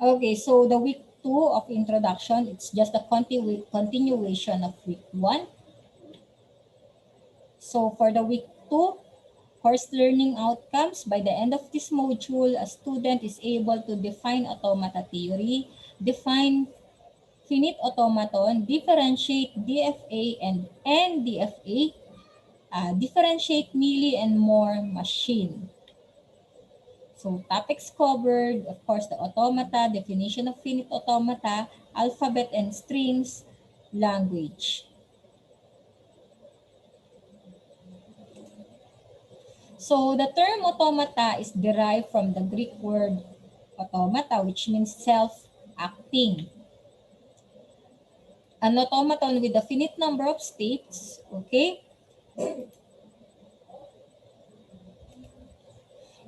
Okay, so the week 2 of introduction, it's just a continuation of week 1. So for the week 2, course learning outcomes, by the end of this module, a student is able to define automata theory, define finite automaton, differentiate DFA and NDFA, differentiate Mealy and Moore machine. So topics covered, of course, the automata, definition of finite automata, alphabet and strings, language. So the term automata is derived from the Greek word automata, which means self-acting. An automaton with a finite number of states, okay,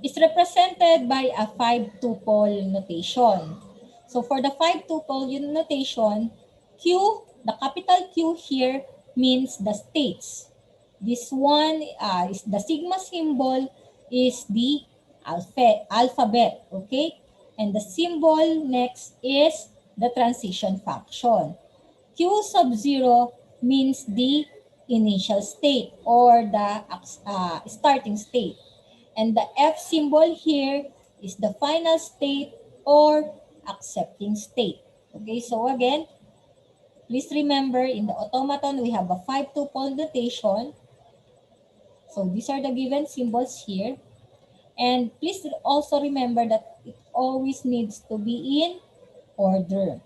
is represented by a 5-tuple notation. So for the 5-tuple notation, Q, the capital Q here means the states. This one is the sigma symbol is the alphabet, okay? And the symbol next is the transition function. Q sub 0 means the initial state or the starting state. And the F symbol here is the final state or accepting state. Okay, so again, please remember in the automaton, we have a 5-tuple notation. So these are the given symbols here. And please also remember that it always needs to be in order.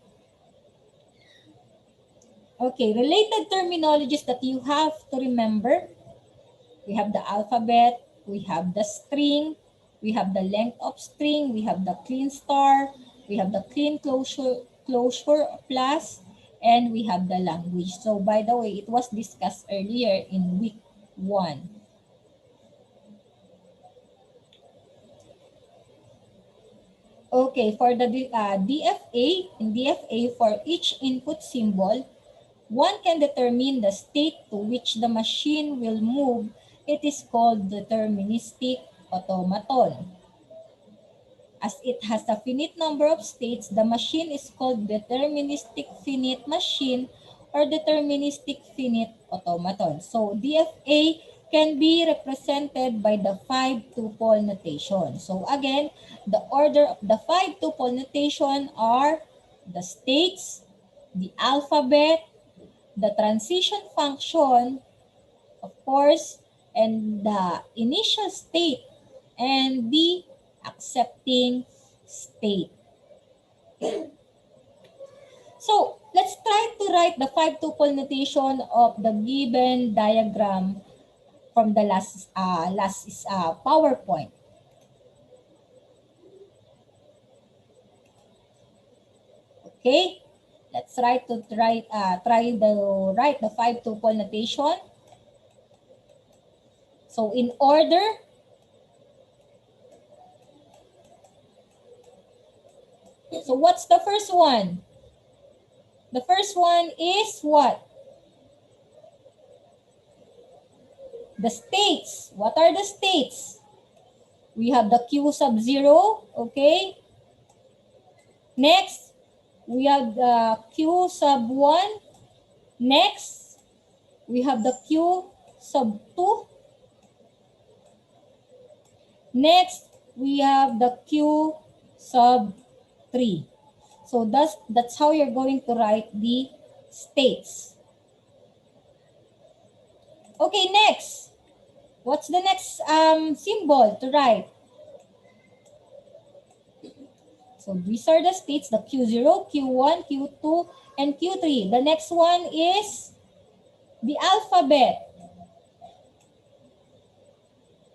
Okay, related terminologies that you have to remember. We have the alphabet, we have the string, we have the length of string, we have the clean star, we have the clean closure plus, and we have the language. So by the way, it was discussed earlier in week 1. Okay, for the DFA, for each input symbol, one can determine the state to which the machine will move. It is called deterministic automaton. As it has a finite number of states, the machine is called deterministic finite machine or deterministic finite automaton. So DFA can be represented by the 5-tuple notation. So again, the order of the 5-tuple notation are the states, the alphabet, the transition function, of course, and the initial state, and the accepting state. So let's try to write the 5-tuple notation of the given diagram from the last PowerPoint. Okay, let's try to write the 5-tuple notation. So in order, so what's the first one? The first one is what? The states. What are the states? We have the Q sub 0, okay? Next, we have the Q sub 1. Next, we have the Q sub 2. Next, we have the Q sub 3. So that's how you're going to write the states. Okay, next. What's the next symbol to write? So these are the states, the Q0, Q1, Q2, and Q3. The next one is the alphabet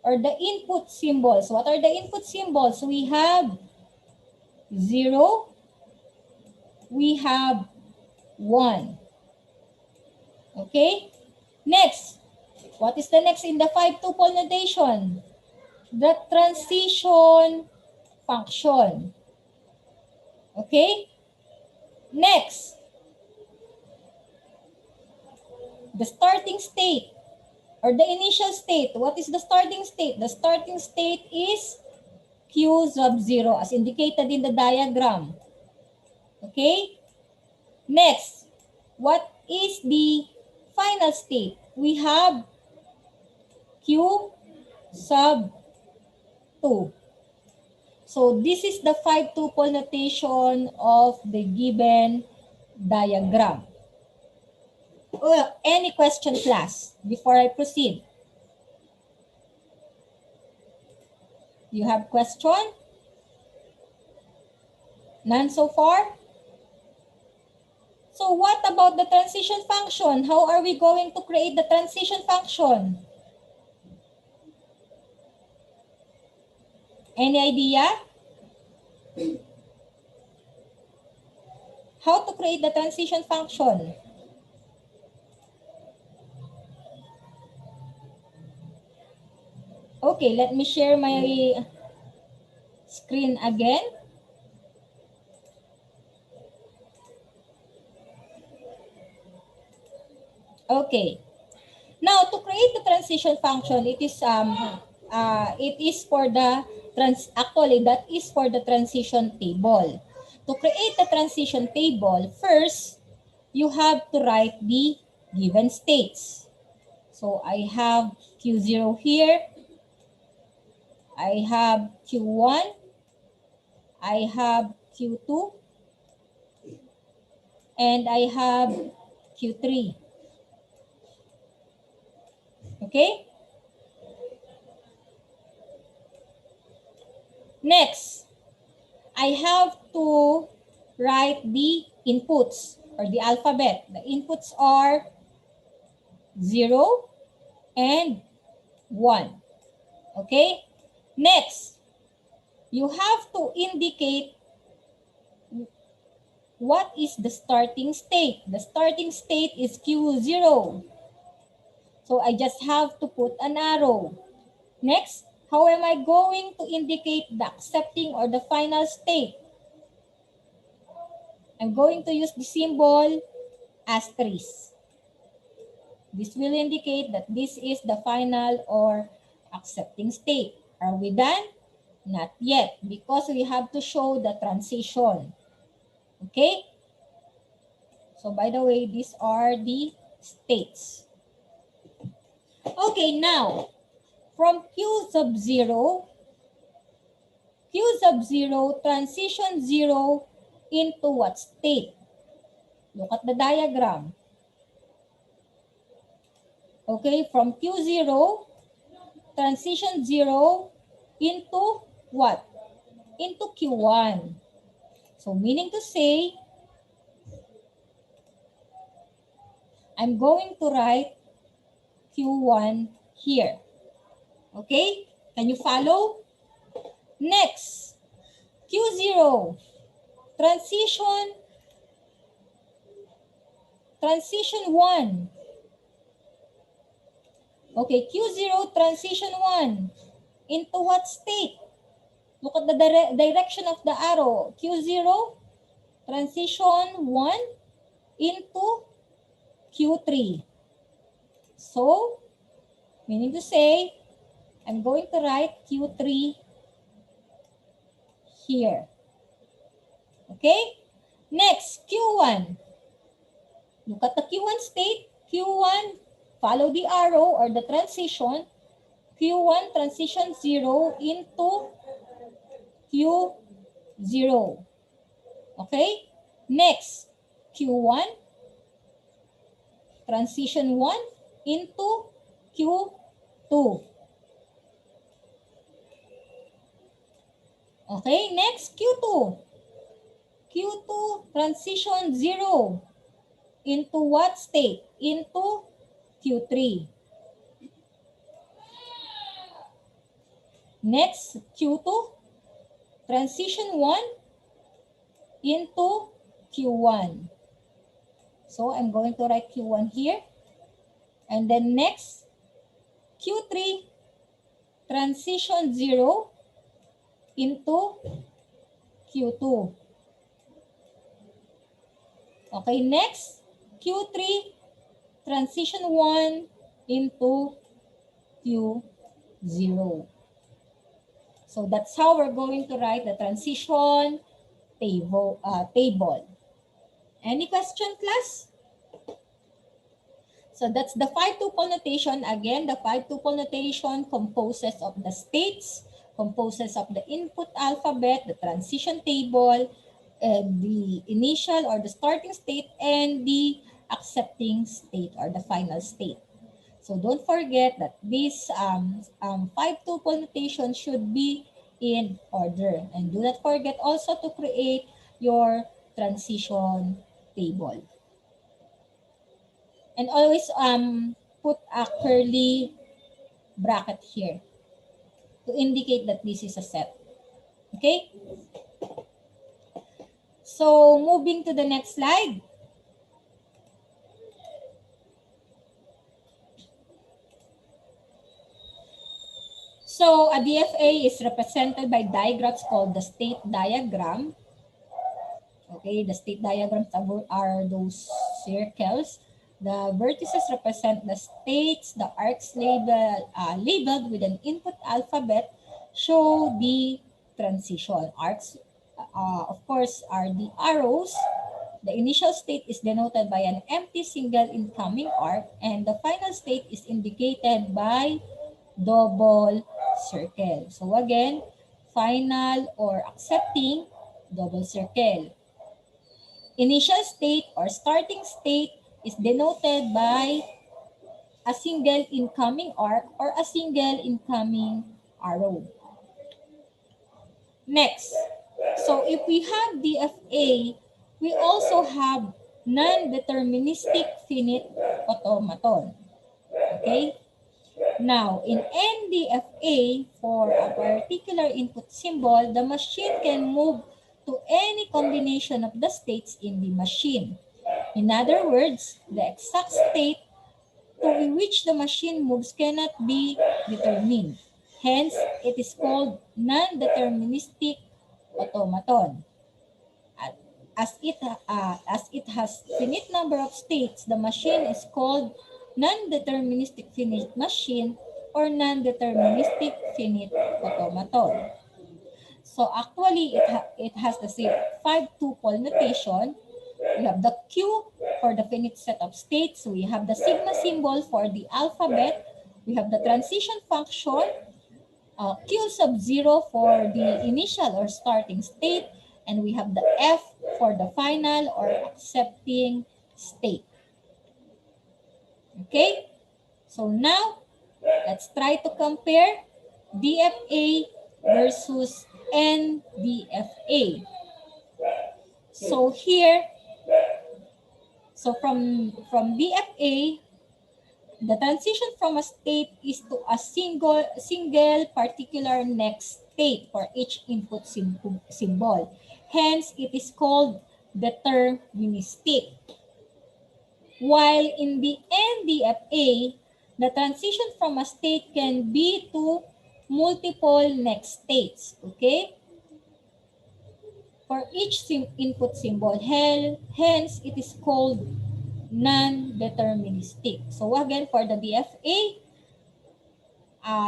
or the input symbols. What are the input symbols? We have 0, we have 1. Okay? Next, what is the next in the 5-tuple notation? The transition function. Okay? Next, the starting state or the initial state. What is the starting state? The starting state is Q sub 0 as indicated in the diagram. Okay? Next, what is the final state? We have Q sub 2. So this is the 5-tuple notation of the given diagram. Well, any question, class, before I proceed? You have question? None so far? So what about the transition function? How are we going to create the transition function? Any idea? How to create the transition function? Okay, let me share my screen again. Okay. Now, to create the transition function, it is for the that is for the transition table. To create the transition table, first you have to write the given states. So I have Q0 here. I have Q1. I have Q2. And I have Q3. Okay? Next, I have to write the inputs or the alphabet. The inputs are 0 and 1. Okay? Next, you have to indicate what is the starting state. The starting state is Q0. So I just have to put an arrow. Next, how am I going to indicate the accepting or the final state? I'm going to use the symbol asterisk. This will indicate that this is the final or accepting state. Are we done? Not yet, because we have to show the transition. Okay? So by the way, these are the states. Okay, now, from Q sub 0, transition 0 into what state? Look at the diagram. Okay, from Q0, transition 0 into what? Into Q1. So meaning to say, I'm going to write Q1 here. Okay? Can you follow? Next, Q0, transition 1. Okay, Q0, transition 1. Into what state? Look at the direction of the arrow. Q0, transition 1 into Q3. So, meaning to say, I'm going to write Q3 here. Okay? Next, Q1. Look at the Q1 state. Q1, follow the arrow or the transition. Q1, transition 0 into Q0. Okay? Next, Q1, transition 1 into Q2. Okay, next, Q2. Q2, transition 0 into what state? Into Q3. Next, Q2, transition 1 into Q1. So I'm going to write Q1 here. And then next, Q3, transition 0 into Q2. Okay, next, Q3, transition 1 into Q0. So that's how we're going to write the transition table. Any question, class? So that's the 5-tuple notation. Again, the 5-tuple notation composes of the states, composes of the input alphabet, the transition table, the initial or the starting state, and the accepting state or the final state. So don't forget that this 5-tuple notation should be in order. And do not forget also to create your transition table. And always put a curly bracket here to indicate that this is a set. Okay? So moving to the next slide. So a DFA is represented by diagrams called the state diagram. Okay, the state diagrams are those circles. The vertices represent the states. The arcs labeled with an input alphabet show the transition. Arcs, of course, are the arrows. The initial state is denoted by an empty single incoming arc, and the final state is indicated by double circle. So again, final or accepting, double circle. Initial state or starting state is denoted by a single incoming arc or a single incoming arrow. Next, so if we have DFA, we also have non-deterministic finite automaton. Okay? Now, in NDFA, for a particular input symbol, the machine can move to any combination of the states in the machine. In other words, the exact state to which the machine moves cannot be determined. Hence, it is called non-deterministic automaton. As it has finite number of states, the machine is called non-deterministic finite machine or non-deterministic finite automaton. So actually, it has the same 5-tuple notation. We have the Q for the finite set of states. We have the sigma symbol for the alphabet. We have the transition function, Q sub 0 for the initial or starting state. And we have the F for the final or accepting state. Okay? So now, let's try to compare DFA versus NDFA. So here, so from DFA, the transition from a state is to a single particular next state for each input symbol. Hence, it is called deterministic. While in the NDFA, the transition from a state can be to multiple next states. Okay? For each input symbol, hence it is called non-deterministic. So again, for the DFA,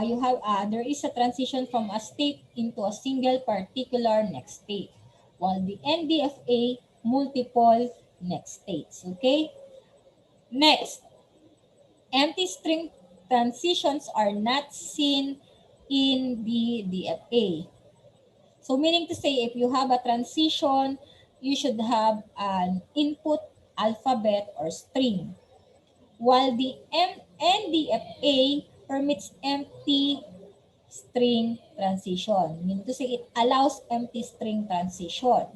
you have there is a transition from a state into a single particular next state, while the NDFA, multiple next states. Okay. Next, empty string transitions are not seen in the DFA. So meaning to say, if you have a transition, you should have an input alphabet or string. While the NDFA permits empty string transition. Meaning to say, it allows empty string transition.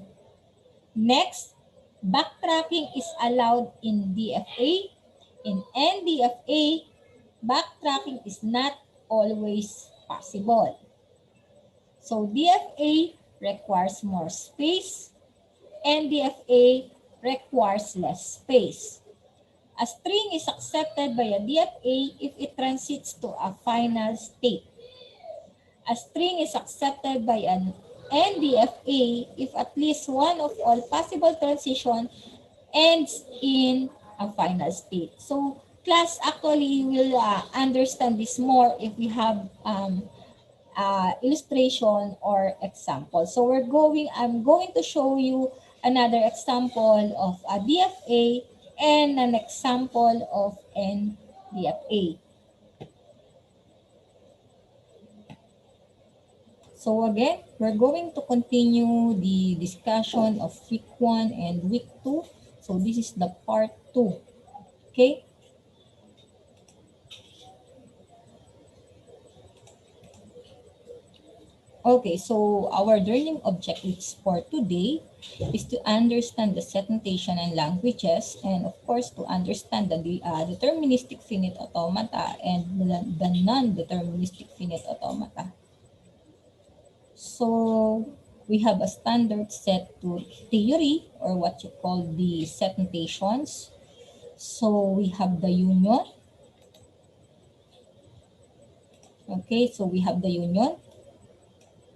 Next, backtracking is allowed in DFA. In NDFA, backtracking is not always possible. So DFA requires more space, NDFA requires less space. A string is accepted by a DFA if it transits to a final state. A string is accepted by an NDFA if at least one of all possible transitions ends in a final state. So class, actually you will understand this more if we have illustration or example. So I'm going to show you another example of a DFA and an example of NDFA. So again, we're going to continue the discussion of week 1 and week 2. So this is the part 2. Okay? Okay, so our learning objectives for today is to understand the set notation and languages, and of course to understand the deterministic finite automata and the non-deterministic finite automata. So we have a standard set to theory, or what you call the set notations. So we have the union. Okay, so we have the union.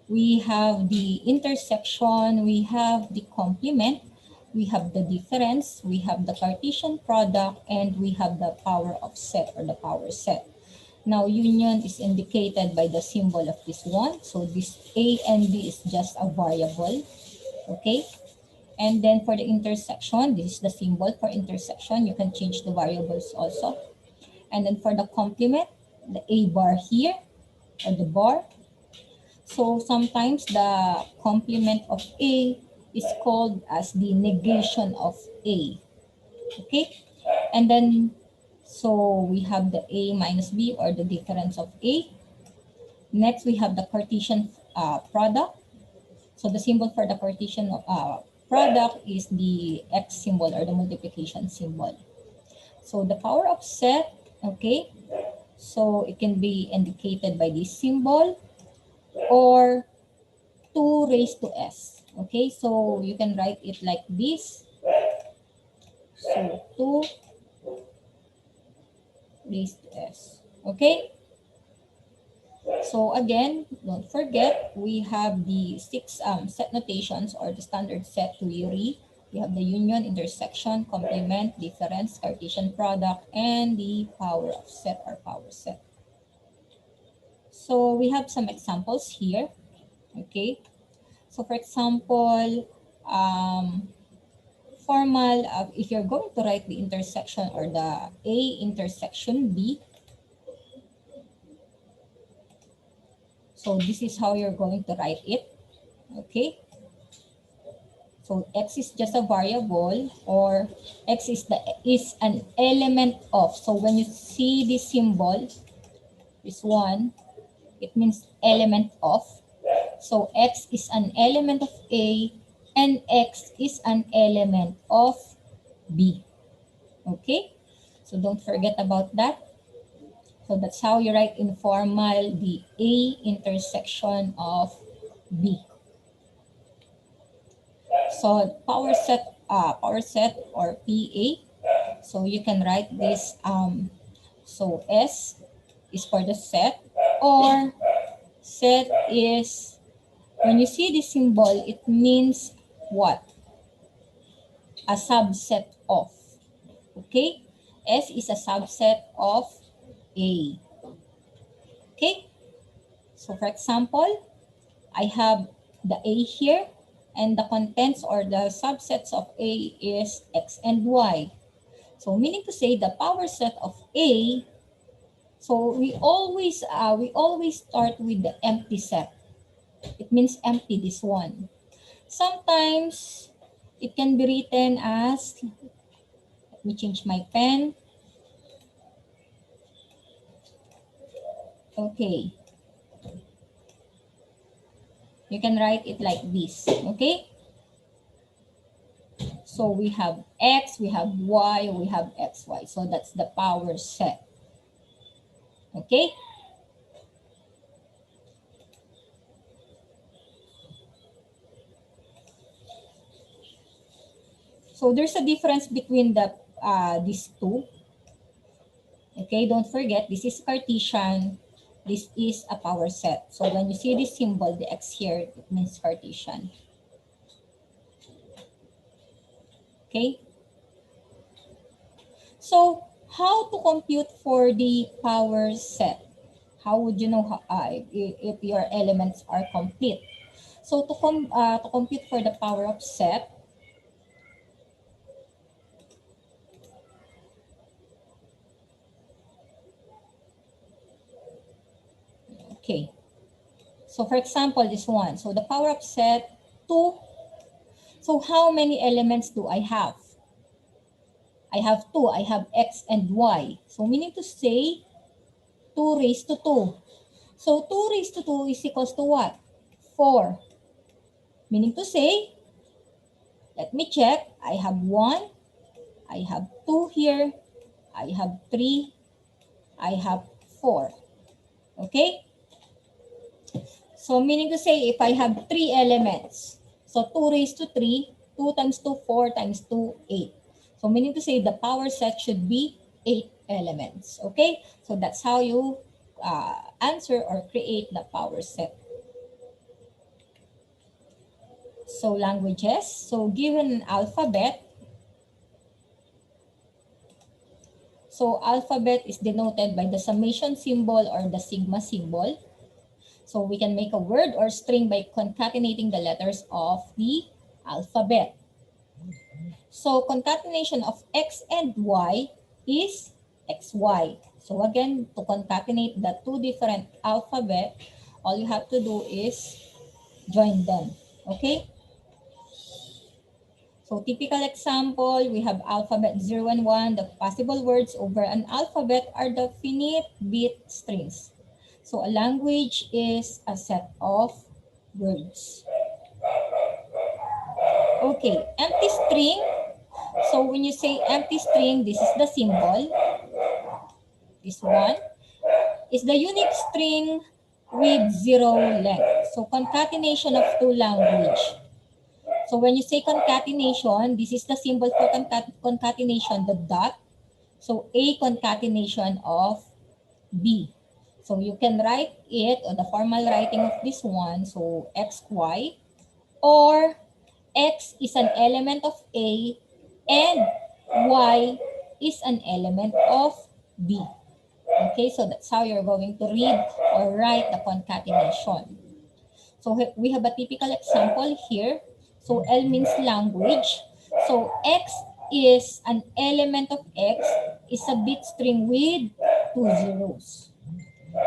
We have the intersection, we have the complement, we have the difference, we have the Cartesian product, and we have the power of set or the power set. Now, union is indicated by the symbol of this one. So this A and B is just a variable, okay? And then for the intersection, this is the symbol for intersection. You can change the variables also. And then for the complement, the A bar here, or the bar. So sometimes the complement of A is called as the negation of A. Okay? And then, so we have the A minus B, or the difference of A. Next, we have the Cartesian product. So the symbol for the Cartesian product is the X symbol, or the multiplication symbol. So the power of set, okay? So it can be indicated by this symbol, or 2 raised to s. Okay, so you can write it like this. So 2 raised to s. Okay? So again, don't forget, we have the 6 set notations, or the standard set theory. We have the union, intersection, complement, difference, Cartesian product, and the power of set or power set. So we have some examples here. Okay? So for example, formal, if you're going to write the intersection or the A intersection B, so this is how you're going to write it, okay? So X is just a variable, or X is an element of. So when you see this symbol, this one, it means element of. So X is an element of A, and X is an element of B. Okay? So don't forget about that. So that's how you write informal the A intersection of B. So power set or PA. So you can write this. So S is for the set, or set is, when you see this symbol, it means what? A subset of. Okay? S is a subset of A. Okay? So for example, I have the A here, and the contents or the subsets of A is X and Y. So meaning to say the power set of A, so we always start with the empty set. It means empty, this one. Sometimes it can be written as, let me change my pen. Okay. You can write it like this, okay? So we have X, we have Y, we have XY. So that's the power set. Okay? So there's a difference between these two. Okay, don't forget, this is Cartesian. This is a power set. So when you see this symbol, the X here, it means Cartesian. Okay? So how to compute for the power set? How would you know if your elements are complete? So to compute for the power of set, okay. So for example, this one. So the power of set 2. So how many elements do I have? I have 2. I have x and y. So meaning to say 2 raised to 2. So 2 raised to 2 is equals to what? 4. Meaning to say, let me check. I have 1. I have 2 here. I have 3. I have 4. Okay? So meaning to say, if I have 3 elements, so 2 raised to 3, 2 times 2, 4 times 2, 8. So meaning to say, the power set should be 8 elements. Okay? So that's how you answer or create the power set. So languages. So given an alphabet, so alphabet is denoted by the summation symbol or the sigma symbol. So we can make a word or string by concatenating the letters of the alphabet. So concatenation of x and y is xy. So again, to concatenate the two different alphabet, all you have to do is join them. Okay? So typical example, we have alphabet 0 and 1. The possible words over an alphabet are the finite bit strings. So a language is a set of words. Okay, empty string. So when you say empty string, this is the symbol. This one is the unique string with 0 length. So concatenation of two language. So when you say concatenation, this is the symbol for concatenation, the dot. So A concatenation of B. So you can write it or the formal writing of this one. So XY, or X is an element of A and Y is an element of B. Okay, so that's how you're going to read or write the concatenation. So we have a typical example here. So L means language. So X is an element of X is a bit string with 2 zeros.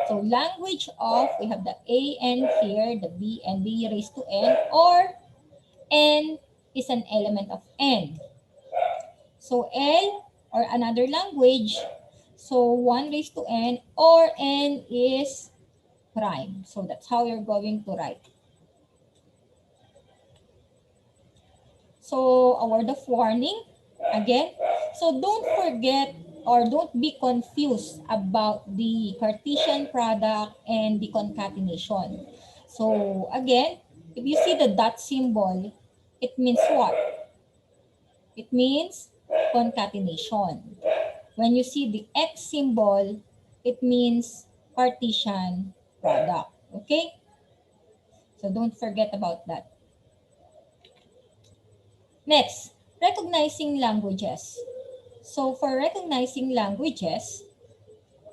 So language of, we have the A N here, the B and B raised to N, or N is an element of N. So L or another language, so 1 raised to N or N is prime. So that's how you're going to write. So a word of warning again. So don't forget or don't be confused about the Cartesian product and the concatenation. So again, if you see the dot symbol, it means what? It means concatenation. When you see the X symbol, it means Cartesian product. Okay? So don't forget about that. Next, recognizing languages. So for recognizing languages,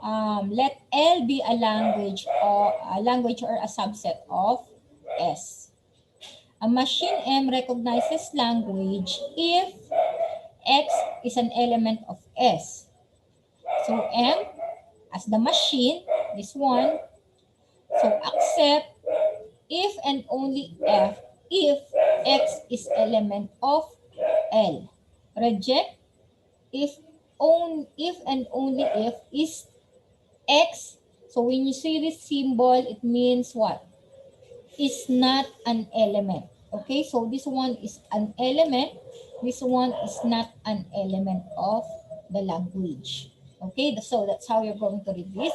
let L be a language or a subset of S. A machine M recognizes language if X is an element of S. So M as the machine, this one. So accept if and only if X is element of L. Reject if and only if is X. So when you see this symbol, it means what? Is not an element. Okay, so this one is an element. This one is not an element of the language. Okay, so that's how you're going to read this.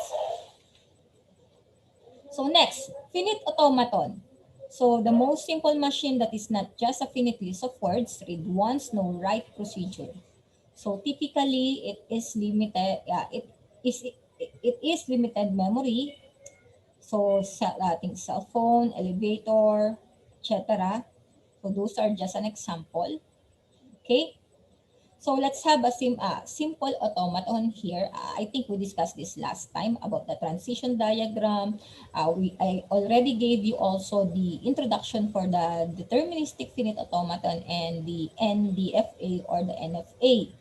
So next, finite automaton. So the most simple machine that is not just a finite list of words, read once, no write procedure. So typically, it is limited. It is limited memory. So I think cell phone, elevator, etc. So those are just an example. Okay. So let's have a simple automaton here. I think we discussed this last time about the transition diagram. I already gave you also the introduction for the deterministic finite automaton and the NDFA or the NFA.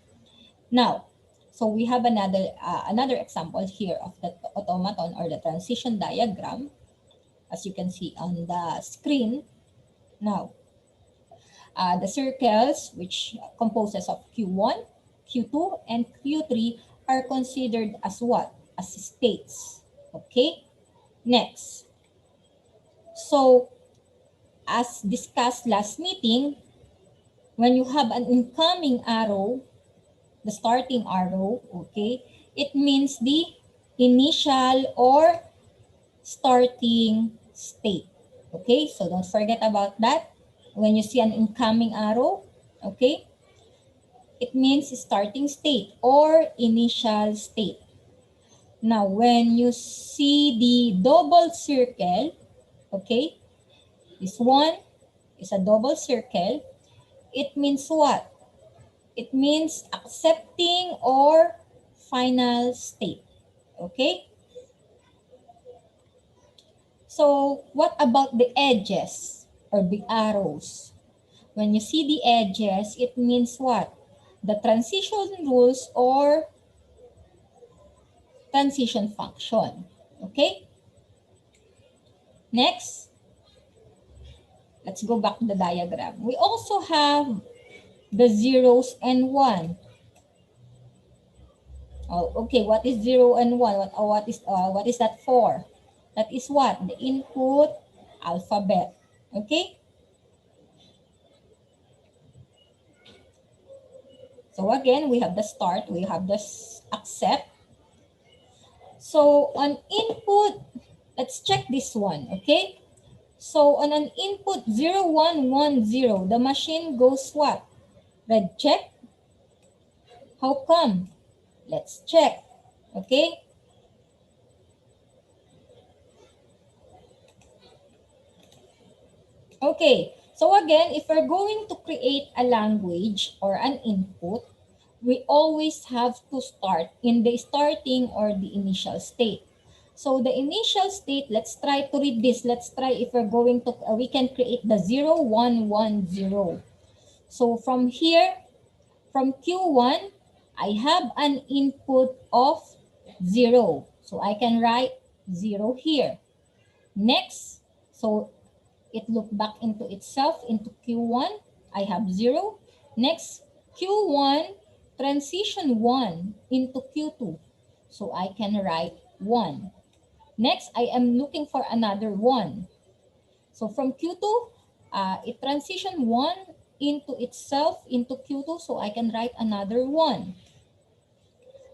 Now, so we have another example here of the automaton or the transition diagram, as you can see on the screen. Now, the circles, which composes of Q1, Q2, and Q3 are considered as what? As states. Okay? Next. So, as discussed last meeting, when you have an incoming arrow, the starting arrow, okay, it means the initial or starting state. Okay, so don't forget about that. When you see an incoming arrow, okay, it means starting state or initial state. Now, when you see the double circle, okay, this one is a double circle, it means what? It means accepting or final state, okay? So, what about the edges or the arrows? When you see the edges, it means what? The transition rules or transition function. Okay? Next, let's go back to the diagram. We also have the zeros and one. Oh, okay, what is 0 and 1? What is that for? That is what? The input alphabet. Okay? So again, we have the start, we have the accept. So on input, let's check this one, okay? So on an input 0110, the machine goes what? Red check. How come? Let's check, okay? Okay, so again, if we're going to create a language or an input, we always have to start in the starting or the initial state. So the initial state, let's try to read this. Let's try if we're going to, we can create the 0110. So from here, from Q1, I have an input of 0. So I can write 0 here. Next, so it looked back into itself into Q1. I have 0. Next, Q1 transition 1 into Q2. So I can write 1. Next, I am looking for another 1. So from Q2, it transition 1 into itself into Q2. So I can write another 1.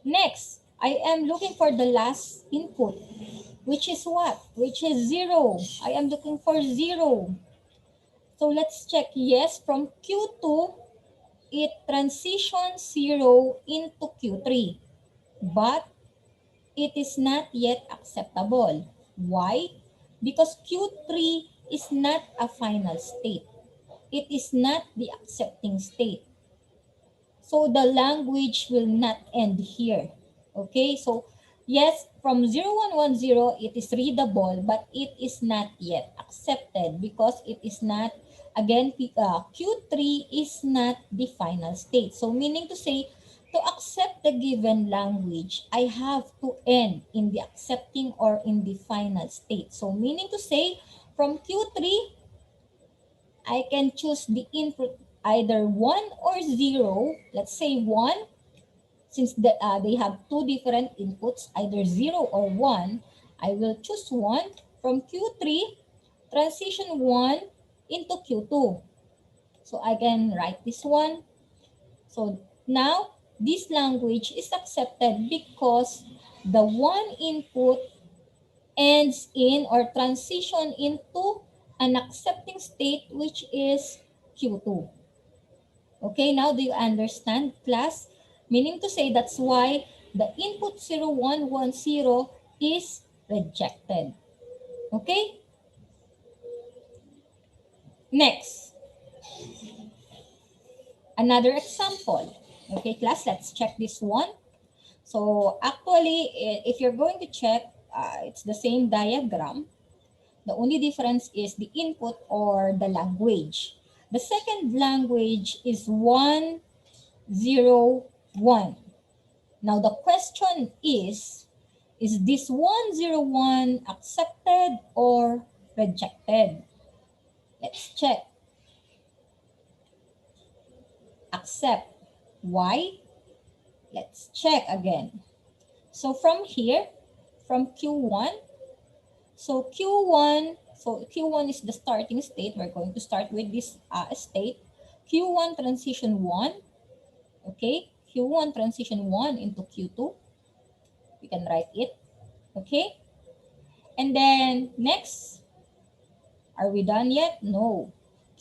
Next, I am looking for the last input, which is what? Which is 0. I am looking for 0. So let's check. Yes, from Q2, it transitions 0 into Q3. But it is not yet acceptable. Why? Because Q3 is not a final state. It is not the accepting state. So the language will not end here. Okay, so yes, from 0110, it is readable, but it is not yet accepted because it is not, again, Q3 is not the final state. So meaning to say, to accept the given language, I have to end in the accepting or in the final state. So meaning to say, from Q3, I can choose the input either 1 or 0. Let's say 1, since they have two different inputs, either 0 or 1. I will choose 1 from Q3, transition 1 into Q2. So I can write this one. So now this language is accepted because the one input ends in or transition into an accepting state, which is Q2. Okay, now do you understand, class? Meaning to say that's why the input 0110 is rejected. Okay? Next, another example. Okay, class, let's check this one. So actually, if you're going to check, it's the same diagram. The only difference is the input or the language. The second language is 1, 0, 1. Now the question is this 101 accepted or rejected? Let's check. Accept. Why? Let's check again. So from here, from Q1, so Q1 is the starting state. We're going to start with this state. Q1 transition 1, okay? Q1 transition 1 into Q2. We can write it, okay? And then next, are we done yet? No.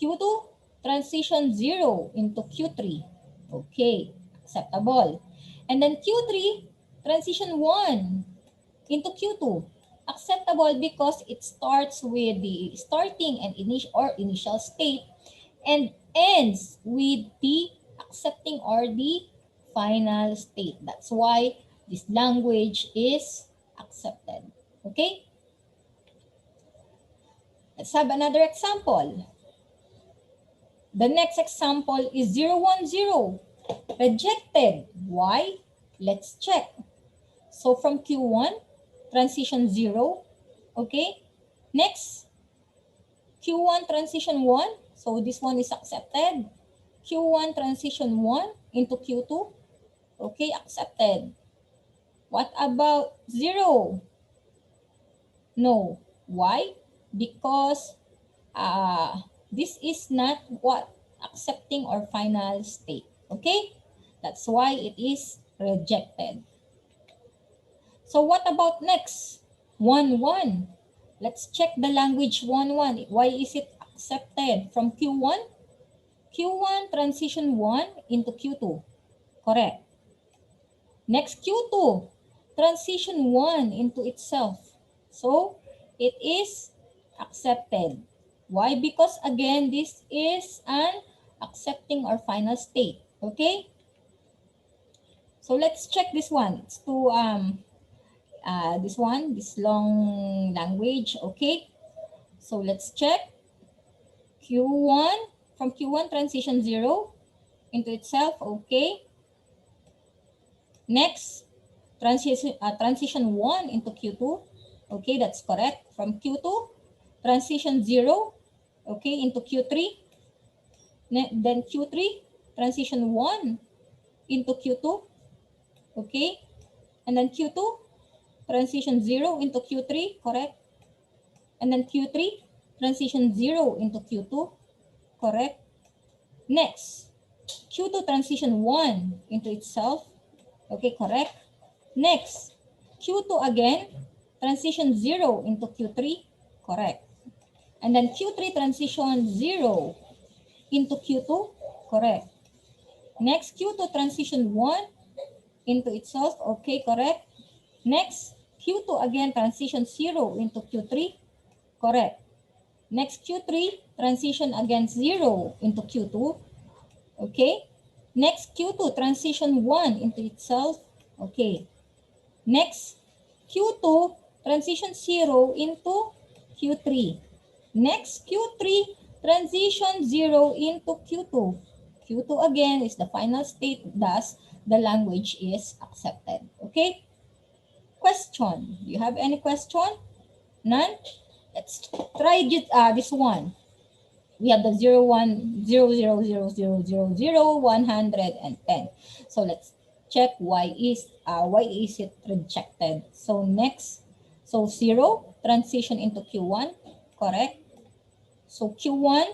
Q2 transition 0 into Q3. Okay, acceptable. And then Q3 transition 1 into Q2. Acceptable because it starts with the starting and initial state and ends with the accepting or the final state. That's why this language is accepted. Okay? Let's have another example. The next example is 010. Rejected. Why? Let's check. So from Q1, transition 0. Okay. Next, Q1 transition 1. So this one is accepted. Q1 transition 1 into Q2. Okay, accepted. What about 0? No. Why? Because this is not what accepting or final state. Okay? That's why it is rejected. So what about next? 1-1. Let's check the language 1-1. Why is it accepted from Q1? Q1 transition 1 into Q2. Correct. Next, Q2 transition 1 into itself. So it is accepted. Why? Because again, this is an accepting or final state. Okay? So let's check this one. It's to this long language. Okay? So let's check. Q1, from Q1 transition 0 into itself. Okay? Next, transition 1 into Q2. Okay, that's correct. From Q2, transition 0, okay, into Q3. Then Q3, transition 1 into Q2. Okay, and then Q2, transition 0 into Q3, correct. And then Q3, transition 0 into Q2, correct. Next, Q2 transition 1 into itself. Okay, correct. Next, Q2 again, transition 0 into Q3, correct. And then Q3 transition 0 into Q2, correct. Next, Q2 transition 1 into itself, okay, correct. Next, Q2 again, transition 0 into Q3, correct. Next, Q3 transition again 0 into Q2, okay. Next, Q2 transition 1 into itself, okay. Next, Q2 transition 0 into Q3. Next, Q3 transition 0 into Q2. Q2 again is the final state, thus the language is accepted. Okay? Question. Do you have any question? None? Let's try this one. We have the 0, 1, 0, 0, 0, 0, 0, 0, 110. So let's check why is it rejected. So next, so 0 transition into Q1, correct. So Q1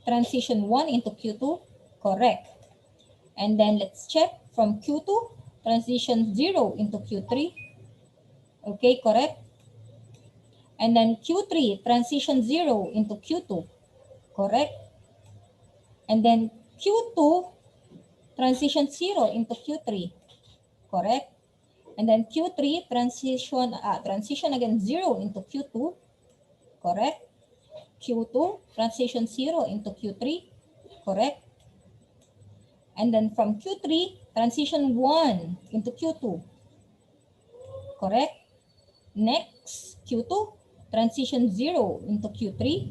transition 1 into Q2, correct. And then let's check from Q2 transition 0 into Q3, okay, correct. And then Q3 transition 0 into Q2, correct. And then Q2 transition 0 into Q3, correct. And then Q3 transition again 0 into Q2, correct. Q2 transition 0 into Q3, correct. And then from Q3, transition 1 into Q2. Correct? Next, Q2, transition 0 into Q3.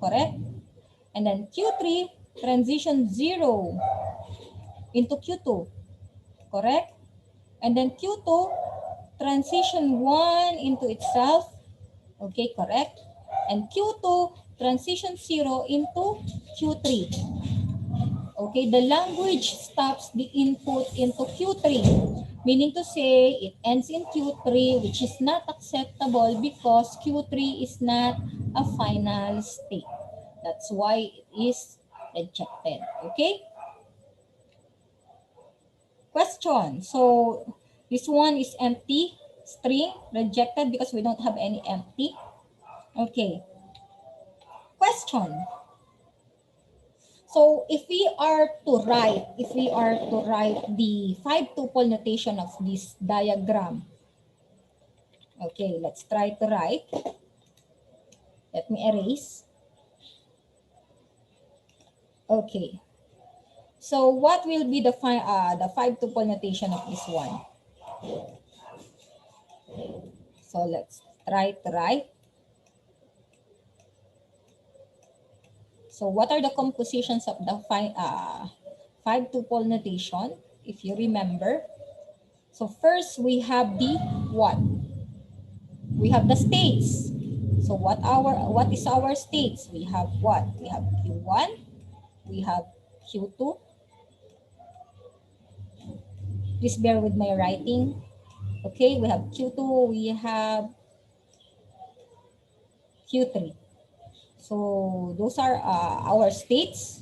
Correct? And then Q3, transition 0 into Q2. Correct? And then Q2, transition 1 into itself. Okay, correct? And Q2, transition 0 into Q3. Okay, the language stops the input into Q3, meaning to say it ends in Q3, which is not acceptable because Q3 is not a final state. That's why it is rejected. Okay? Question. So this one is empty string, rejected because we don't have any empty. Okay. Question. So if we are to write the 5-tuple notation of this diagram, okay, let's try to write. Let me erase. Okay. So what will be the 5-tuple notation of this one? So let's try to write. So what are the compositions of the 5-tuple notation, if you remember? So first we have the what? We have the states. So what is our states? We have what? We have Q1, we have Q2. Please bear with my writing. Okay, we have Q2, we have Q3. So those are our states.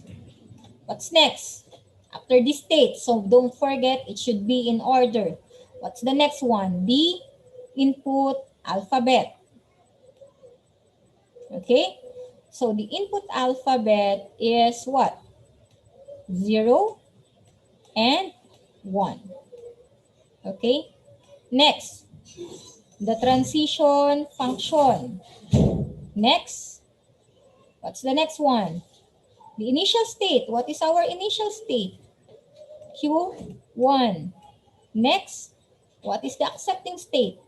What's next? After the states, so don't forget it should be in order. What's the next one? The input alphabet. Okay, so the input alphabet is what? 0 and 1. Okay, next, the transition function. Next, what's the next one? The initial state. What is our initial state? Q1. Next, what is the accepting state?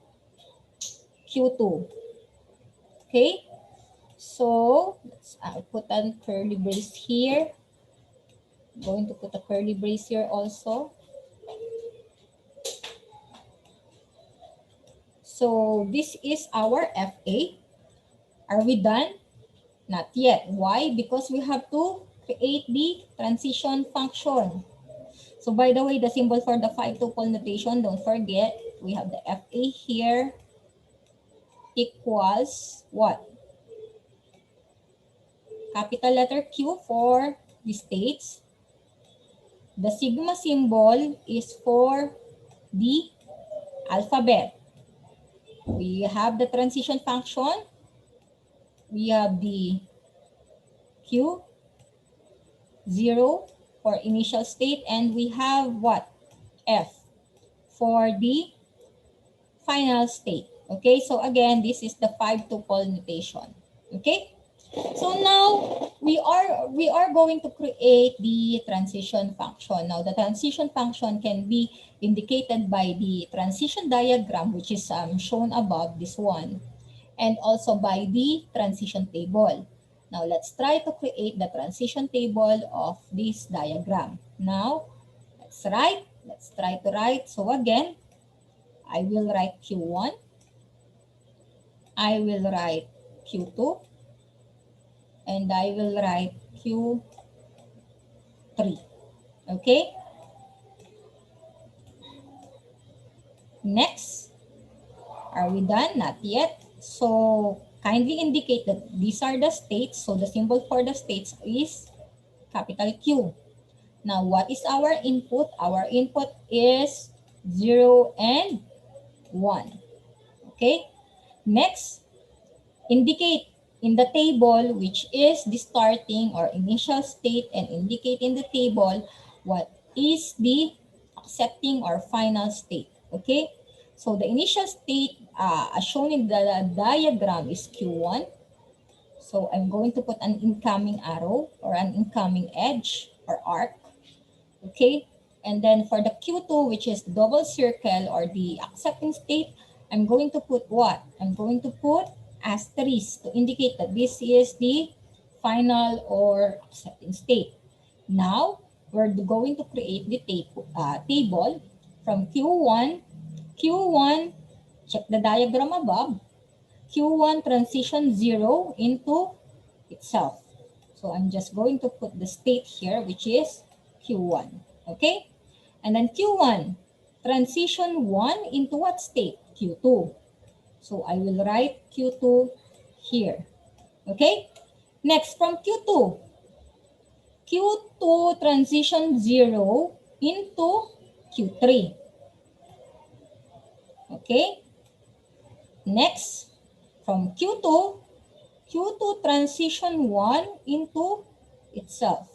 Q2. Okay, so I'll put a curly brace here. I'm going to put a curly brace here also. So this is our FA. Are we done? Not yet. Why? Because we have to create the transition function. So by the way, the symbol for the 5-tuple notation, don't forget, we have the FA here equals what? Capital letter Q for the states. The sigma symbol is for the alphabet. We have the transition function. We have the Q, 0 for initial state, and we have what? F for the final state. Okay, so again, this is the 5-tuple notation. Okay, so now we are going to create the transition function. Now the transition function can be indicated by the transition diagram, which is shown above, this one, and also by the transition table. Now let's try to create the transition table of this diagram. Now let's try to write. So again, I will write Q1, I will write Q2, and I will write Q3. Okay? Next. Are we done? Not yet. So kindly indicate that these are the states. So the symbol for the states is capital Q. Now what is our input? Our input is 0 and 1. Okay? Next, indicate in the table, which is the starting or initial state, and indicate in the table what is the accepting or final state. Okay? So the initial state as shown in the diagram is Q1. So I'm going to put an incoming arrow or an incoming edge or arc. Okay? And then for the Q2, which is double circle or the accepting state, I'm going to put what? I'm going to put asterisk to indicate that this is the final or accepting state. Now, we're going to create the table from Q1, check the diagram above, Q1 transition 0 into itself. So I'm just going to put the state here, which is Q1. Okay? And then Q1, transition 1 into what state? Q2. So I will write Q2 here. Okay? Next, from Q2, Q2 transition 0 into Q3. Okay? Next, from Q2 transition 1 into itself.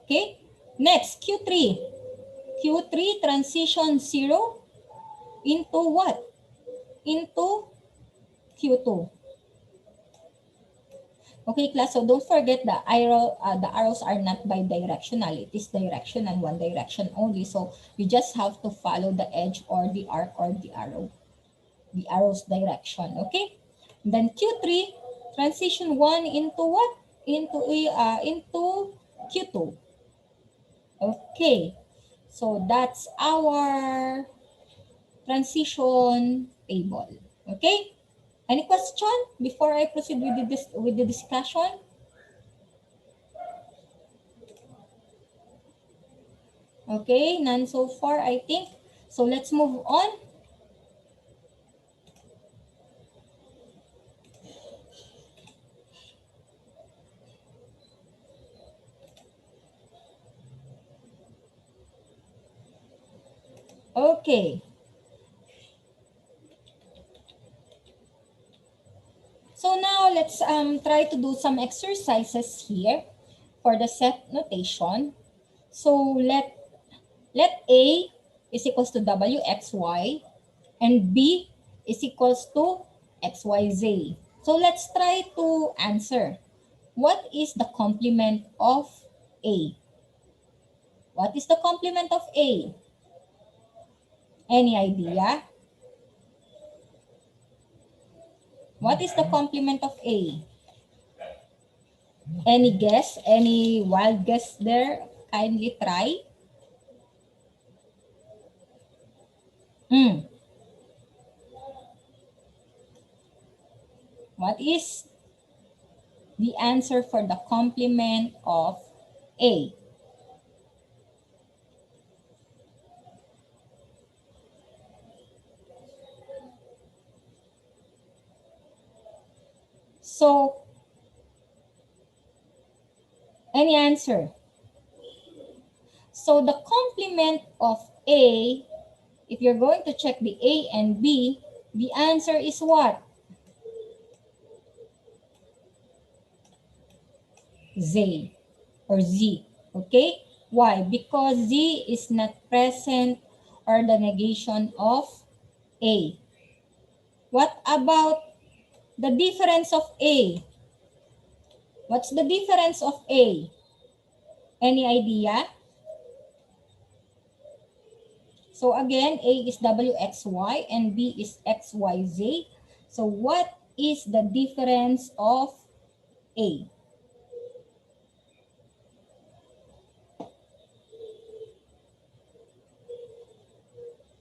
Okay? Next, Q3. Q3 transition 0 into what? Into Q2. Okay, class, so don't forget the arrows are not bi-directional. It is direction and one direction only. So you just have to follow the edge or the arc or the arrow's direction. Okay? And then Q3, transition 1 into what? Into Q2. Okay. So that's our transition table. Okay? Any question before I proceed with the discussion? Okay, none so far, I think. So let's move on. Okay. So now let's try to do some exercises here for the set notation. So let A is equals to WXY and B is equals to XYZ. So let's try to answer. What is the complement of A? What is the complement of A? Any idea? What is the complement of A? Any guess? Any wild guess there? Kindly try. What is the answer for the complement of A? So, any answer? So the complement of A, if you're going to check the A and B, the answer is what? Z or Z. Okay? Why? Because Z is not present or the negation of A. What about the difference of A? What's the difference of A? Any idea? So again, A is WXY and B is XYZ. So what is the difference of A?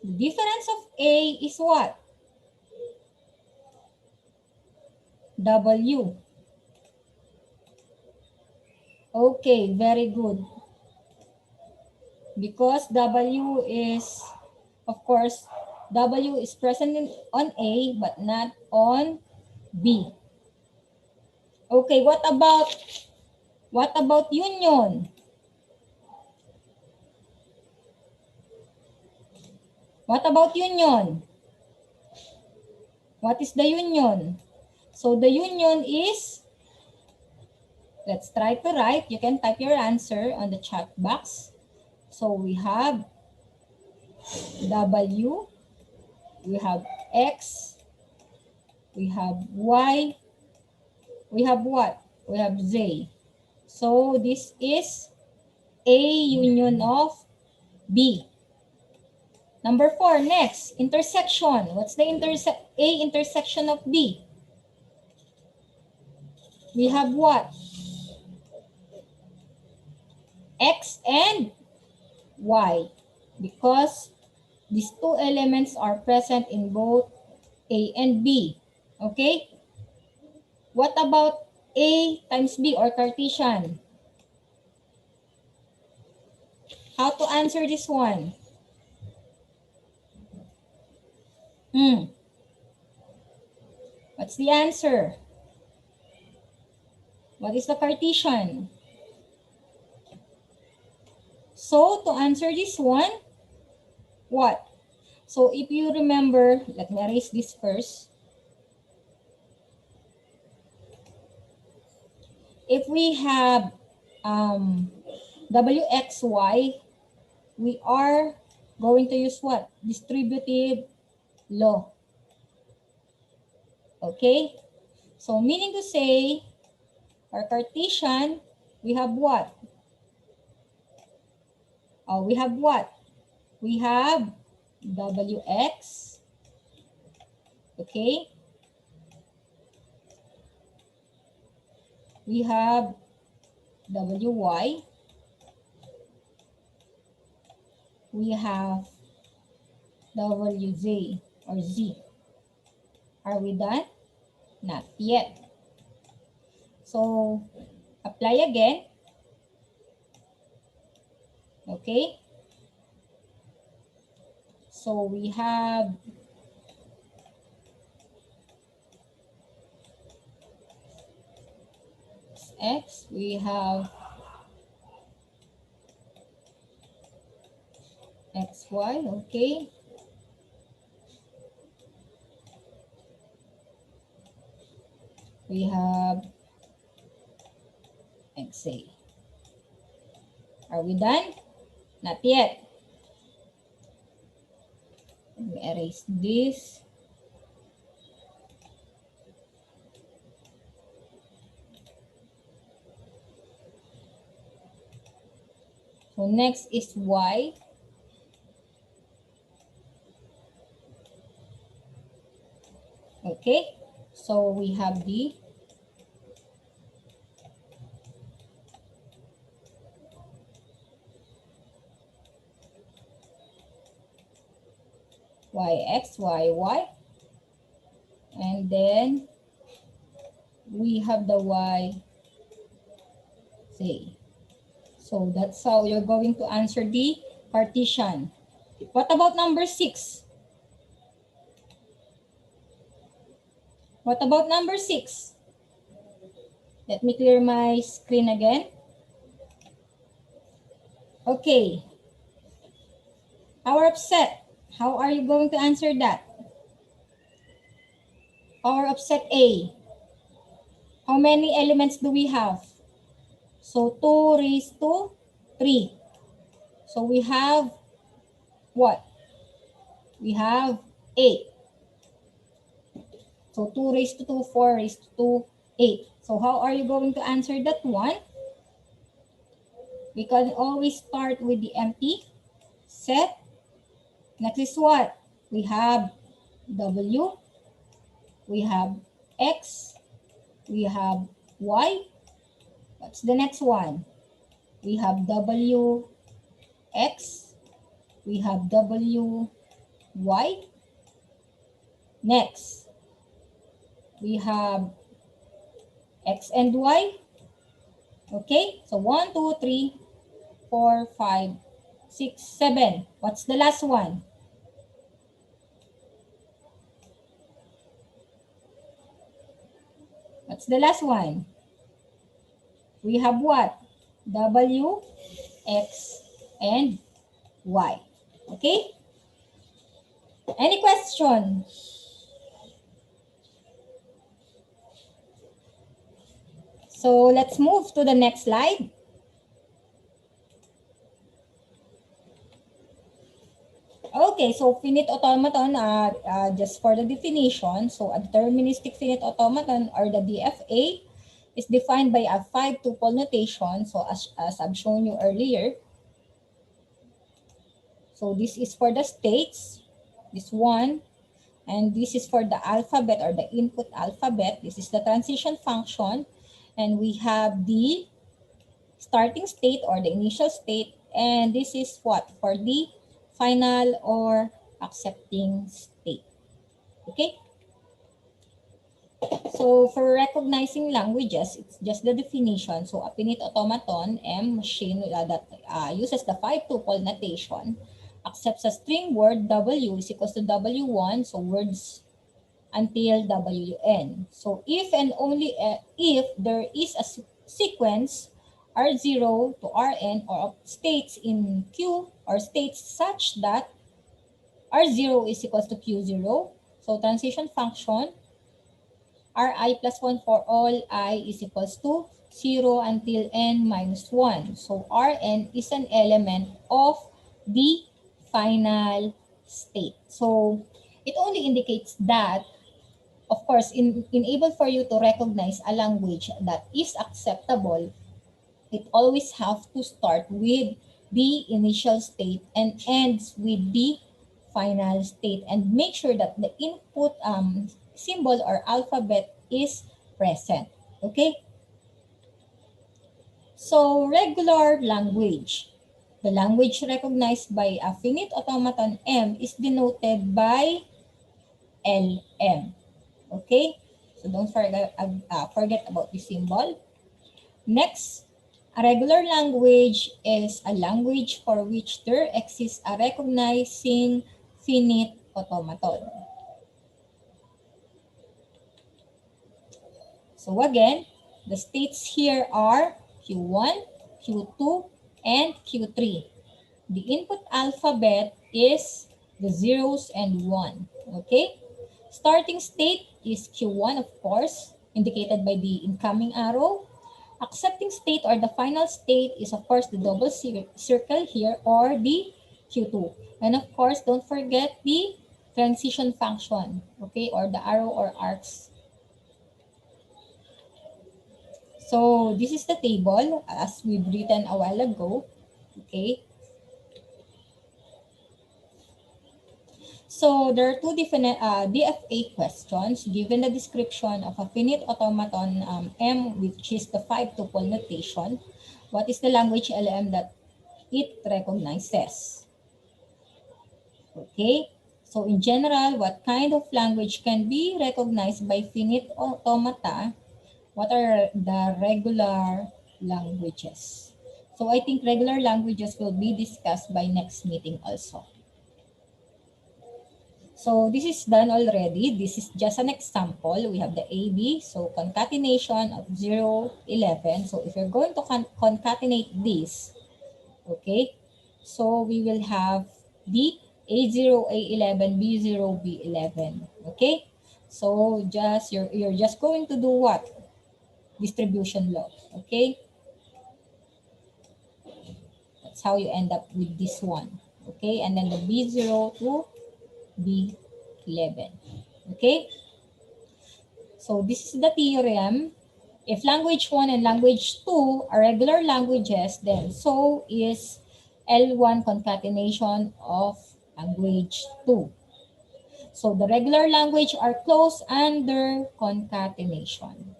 The difference of A is what? W. Okay, very good. Because W is, of course, W is present on A but not on B. Okay, what about union? What about union? What is the union? So the union is, let's try to write. You can type your answer on the chat box. So we have W, we have X, we have Y, we have what? We have Z. So this is A union of B. Number 4, next, intersection. What's the A intersection of B? We have what? X and Y. Because these two elements are present in both A and B. Okay? What about A times B or Cartesian? How to answer this one? What's the answer? What is the Cartesian? So, to answer this one, what? So, if you remember, let me erase this first. If we have WXY, we are going to use what? Distributive law. Okay? So, meaning to say, for Cartesian, we have what? We have what? We have WX, okay? We have WY. We have WZ or Z. Are we done? Not yet. So, apply again. Okay? So, we have X, we have XY, okay? We have XA. Are we done? Not yet. Let me erase this. So next is Y. Okay, so we have the YX, YY. And then we have the YZ. So that's how you're going to answer the Cartesian. What about number 6? What about number 6? Let me clear my screen again. Okay. Power of set. How are you going to answer that? Power of set A. How many elements do we have? So 2 raised to 3. So we have what? We have 8. So 2 raised to 2, 4 raised to 8. So how are you going to answer that one? We can always start with the empty set. Next is what? We have W. We have X. We have Y. What's the next one? We have W, X. We have W, Y. Next, we have X and Y. Okay, so 1, 2, 3, 4, 5, 6, 7. What's the last one? What's the last one? We have what? W, X, and Y. Okay? Any question? So let's move to the next slide. Okay, so finite automaton, just for the definition, so a deterministic finite automaton or the DFA is defined by a 5-tuple notation. So as I've shown you earlier, so this is for the states, this one, and this is for the alphabet or the input alphabet. This is the transition function, and we have the starting state or the initial state, and this is what for the final or accepting state. Okay, so for recognizing languages, it's just the definition. So a finite automaton M machine that uses the 5-tuple notation accepts a string word W is equals to W1, so words until WN. So if and only if there is a sequence R0 to Rn or states in Q or states such that R0 is equals to Q0. So transition function Ri plus 1 for all I is equals to 0 until n minus 1. So Rn is an element of the final state. So it only indicates that, of course, in able for you to recognize a language that is acceptable, it always have to start with the initial state and ends with the final state, and make sure that the input symbol or alphabet is present. Okay? So regular language. The language recognized by a finite automaton M is denoted by LM. Okay? So don't forget about the symbol. Next, a regular language is a language for which there exists a recognizing finite automaton. So again, the states here are Q1, Q2, and Q3. The input alphabet is the zeros and 1. Okay? Starting state is Q1, of course, indicated by the incoming arrow. Accepting state or the final state is, of course, the double circle here or the Q2. And of course, don't forget the transition function, okay, or the arrow or arcs. So this is the table as we've written a while ago, okay. So there are two different DFA questions given the description of a finite automaton M, which is the 5-tuple notation. What is the language LM that it recognizes? Okay, so in general, what kind of language can be recognized by finite automata? What are the regular languages? So I think regular languages will be discussed by next meeting also. So this is done already. This is just an example. We have the AB, so concatenation of 0, 11. So if you're going to concatenate this, okay, so we will have the A0, A11, B0, B11, okay? So you're just going to do what? Distribution law, okay? That's how you end up with this one, okay? And then the B0 to B11, okay? So this is the theorem. If language 1 and language 2 are regular languages, then so is L1 concatenation of language 2. So the regular language are closed under concatenation.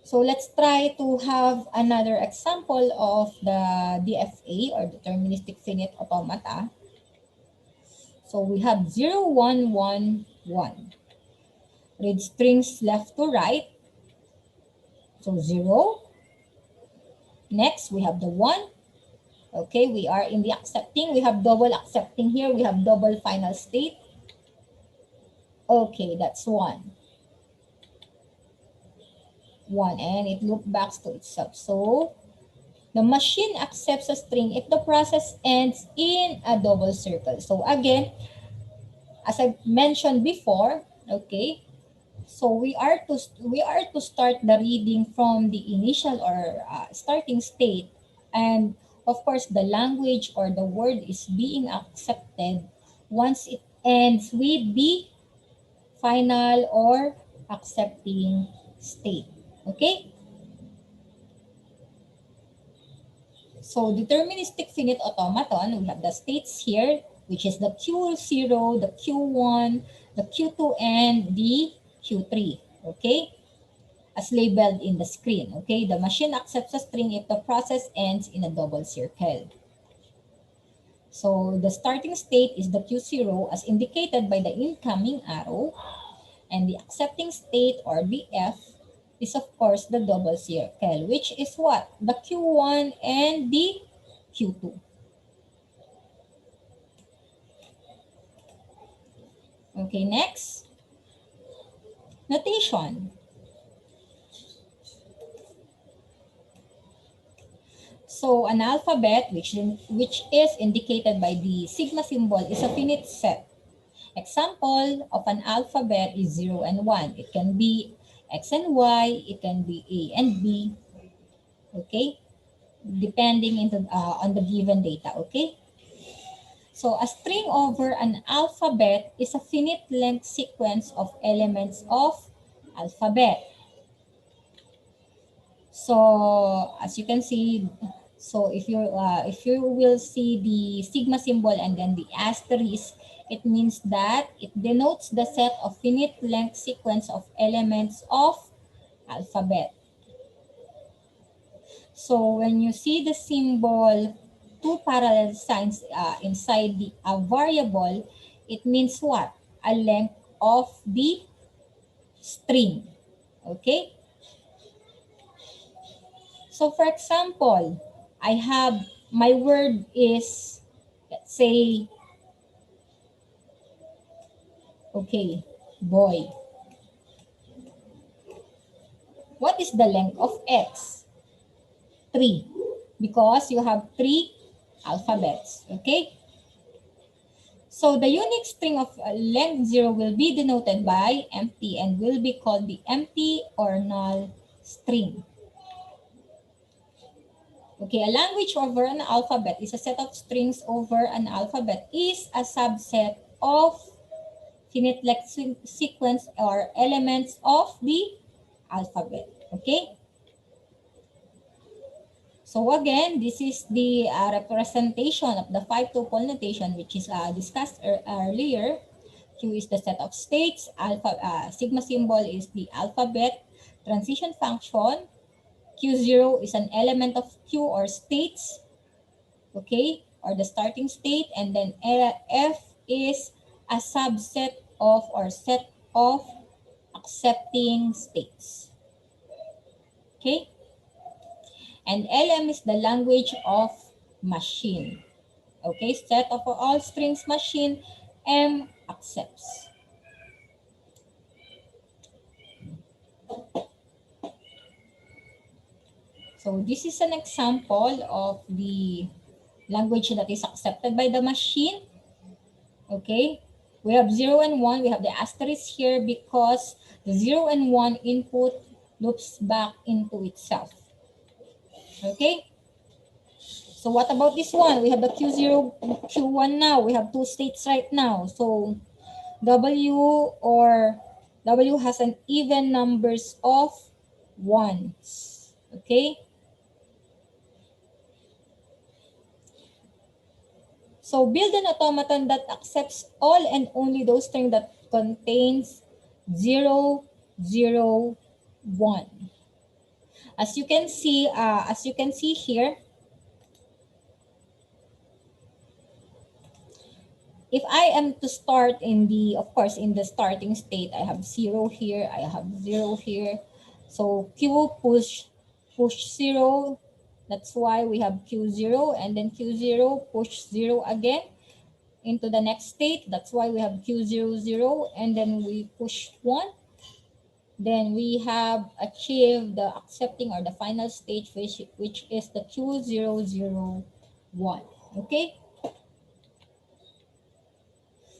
So let's try to have another example of the DFA or deterministic finite automata. So we have 0, 1, 1, 1. Read strings left to right. So 0. Next, we have the 1. Okay, we are in the accepting. We have double accepting here. We have double final state. Okay, that's 1. 1, and it loops back to itself. So the machine accepts a string if the process ends in a double circle. So again, as I mentioned before, okay, so we are to start the reading from the initial or starting state, and of course the language or the word is being accepted once it ends with the final or accepting state. Okay? So deterministic finite automaton, we have the states here, which is the Q0, the Q1, the Q2, and the Q3. Okay? As labeled in the screen. Okay? The machine accepts a string if the process ends in a double circle. So the starting state is the Q0 as indicated by the incoming arrow, and the accepting state or the F is of course the double circle, which is what? The Q1 and the Q2. Okay, next. Notation. So an alphabet which is indicated by the sigma symbol is a finite set. Example of an alphabet is 0 and 1. It can be X and Y, it can be A and B, okay? Depending on the given data, okay? So a string over an alphabet is a finite length sequence of elements of alphabet. So as you can see, so if you will see the sigma symbol and then the asterisk, it means that it denotes the set of finite length sequence of elements of alphabet. So when you see the symbol, two parallel signs inside a variable, it means what? A length of the string. Okay? So for example, I have, my word is, let's say, okay, boy. What is the length of X? 3. Because you have 3 alphabets. Okay? So the unique string of length 0 will be denoted by empty and will be called the empty or null string. Okay, a language over an alphabet is a set of strings over an alphabet is a subset of finite length sequence or elements of the alphabet. Okay? So again, this is the representation of the 5-tuple notation, which is discussed earlier. Q is the set of states. Sigma symbol is the alphabet transition function. Q0 is an element of Q or states, okay, or the starting state. And then F is a subset of or set of accepting states. Okay? And LM is the language of machine. Okay, set of all strings machine, M accepts. So this is an example of the language that is accepted by the machine. Okay, we have 0 and 1. We have the asterisk here because the 0 and 1 input loops back into itself. Okay, so what about this one? We have the Q0, Q1 now. We have two states right now. So W has an even numbers of ones. Okay? So build an automaton that accepts all and only those strings that contains 0, 0, 1. As you can see here, if I am to start in the, of course, in the starting state, I have 0 here, I have 0 here. So Q push 0. That's why we have Q0 and then Q0 push 0 again into the next state. That's why we have Q00 and then we push 1. Then we have achieved the accepting or the final stage which is the Q001. Okay?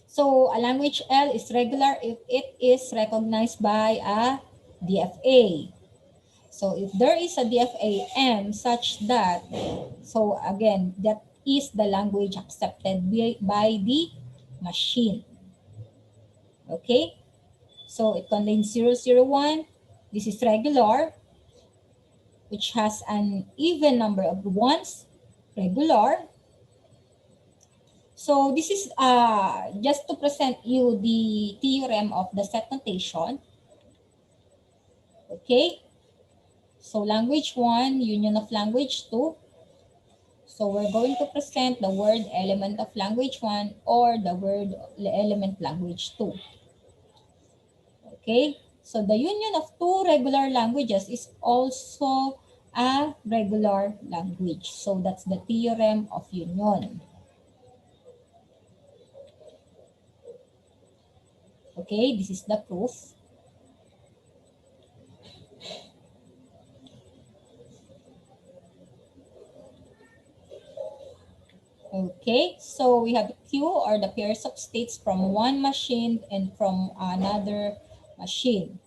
So a language L is regular if it is recognized by a DFA. So if there is a DFA M such that, so again, that is the language accepted by the machine. Okay? So it contains 001. This is regular, which has an even number of ones, regular. So this is just to present you the theorem of the set notation. Okay. So language 1, union of language 2. So we're going to present the word element of language 1 or the word element language 2. Okay. So the union of two regular languages is also a regular language. So that's the theorem of union. Okay, this is the proof. Okay, so we have Q or the pairs of states from one machine and from another machine.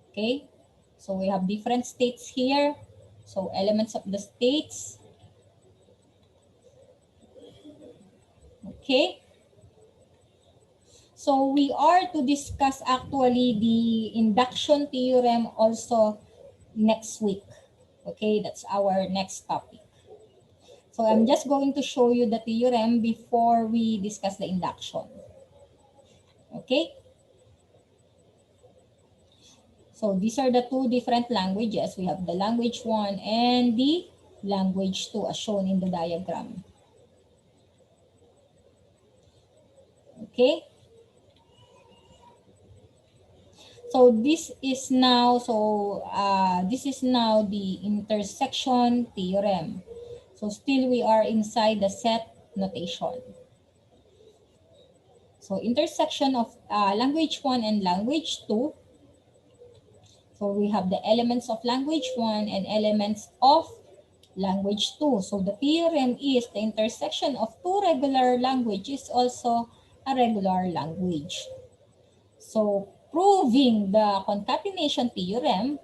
Okay, so we have different states here. So elements of the states. Okay, so we are to discuss actually the induction theorem also next week. Okay, that's our next topic. So I'm just going to show you the theorem before we discuss the induction. Okay, so these are the two different languages. We have the language 1 and the language 2 as shown in the diagram. Okay, so this is now the intersection theorem. So still we are inside the set notation. So intersection of language 1 and language 2. So we have the elements of language 1 and elements of language 2. So the theorem is the intersection of two regular language is also a regular language. So proving the concatenation theorem,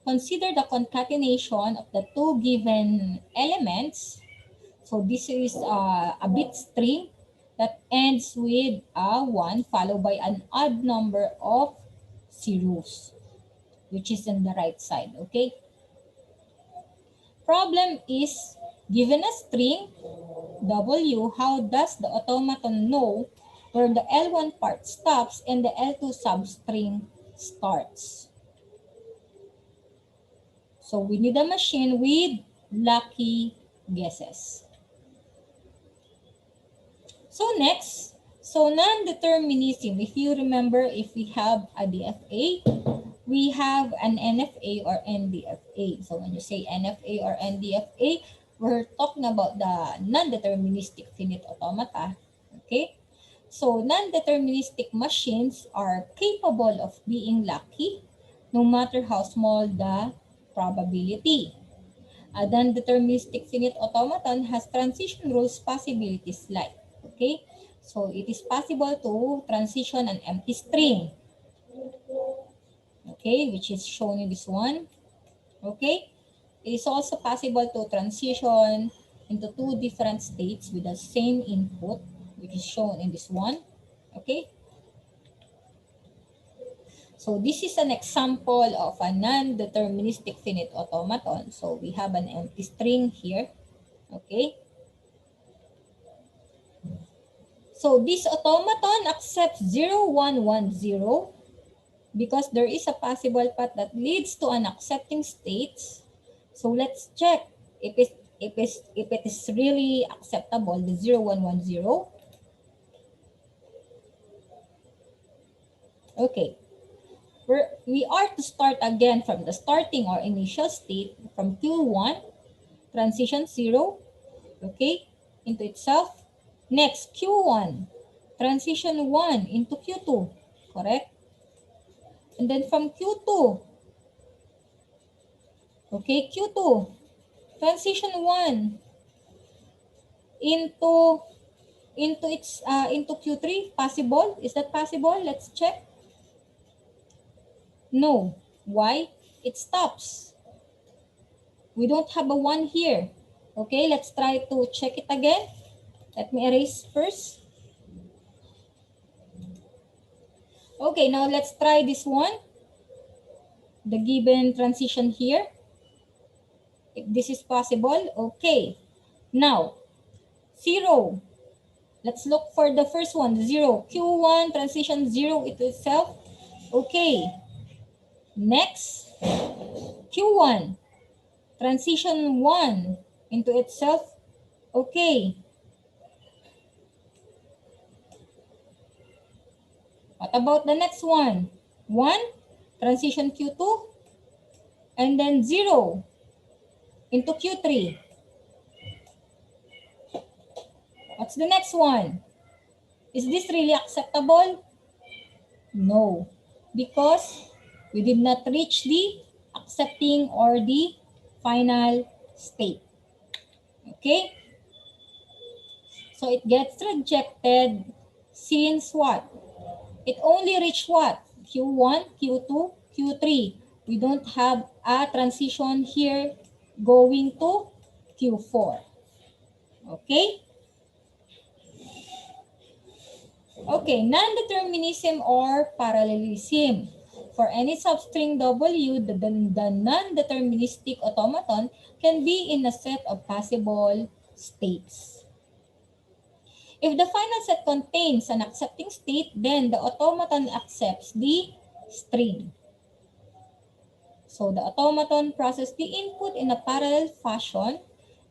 consider the concatenation of the two given elements. So this is a bit string that ends with a 1 followed by an odd number of zeros, which is on the right side. Okay. Problem is, given a string W, how does the automaton know where the L1 part stops and the L2 substring starts? So we need a machine with lucky guesses. So next, so non-determinism. If you remember, if we have a DFA, we have an NFA or NDFA. So when you say NFA or NDFA, we're talking about the non-deterministic finite automata. Okay? So non-deterministic machines are capable of being lucky no matter how small the probability. A non-deterministic finite automaton has transition rules possibilities like, okay? So it is possible to transition an empty string, okay, which is shown in this one, okay? It is also possible to transition into two different states with the same input, which is shown in this one, okay? So this is an example of a non-deterministic finite automaton. So we have an empty string here, okay? So this automaton accepts 0, 1, 1, 0 because there is a possible path that leads to an accepting states. So let's check if it is really acceptable, the 0, 1, 1, 0. Okay. We are to start again from the starting or initial state from Q1, transition 0, okay, into itself. Next, Q1, transition 1 into Q2, correct? And then from Q2, okay, Q2, transition 1 into into Q3, possible? Is that possible? Let's check. No. Why? It stops. We don't have a 1 here. Okay, let's try to check it again. Let me erase first. Okay, now let's try this one. The given transition here. If this is possible, okay. Now, 0. Let's look for the first one, 0. Q1 transition 0 into itself. Okay. Next, Q1 transition 1 into itself. Okay. What about the next one? 1 transition Q2 and then 0 into Q3. What's the next one? Is this really acceptable? No, because we did not reach the accepting or the final state. Okay? So it gets rejected since what? It only reached what? Q1, Q2, Q3. We don't have a transition here going to Q4. Okay? Okay, non-determinism or parallelism. For any substring W, the non-deterministic automaton can be in a set of possible states. If the final set contains an accepting state, then the automaton accepts the string. So the automaton processes the input in a parallel fashion.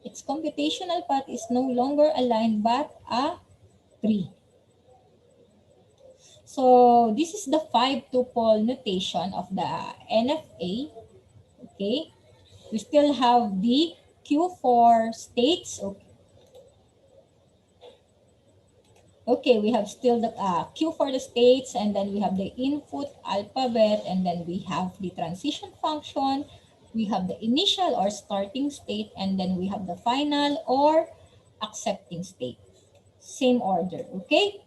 Its computational path is no longer a line but a tree. So this is the 5-tuple notation of the NFA. Okay. We still have the Q4 states. Okay, we have still the Q for the states, and then we have the input alphabet, and then we have the transition function. We have the initial or starting state, and then we have the final or accepting state. Same order, okay?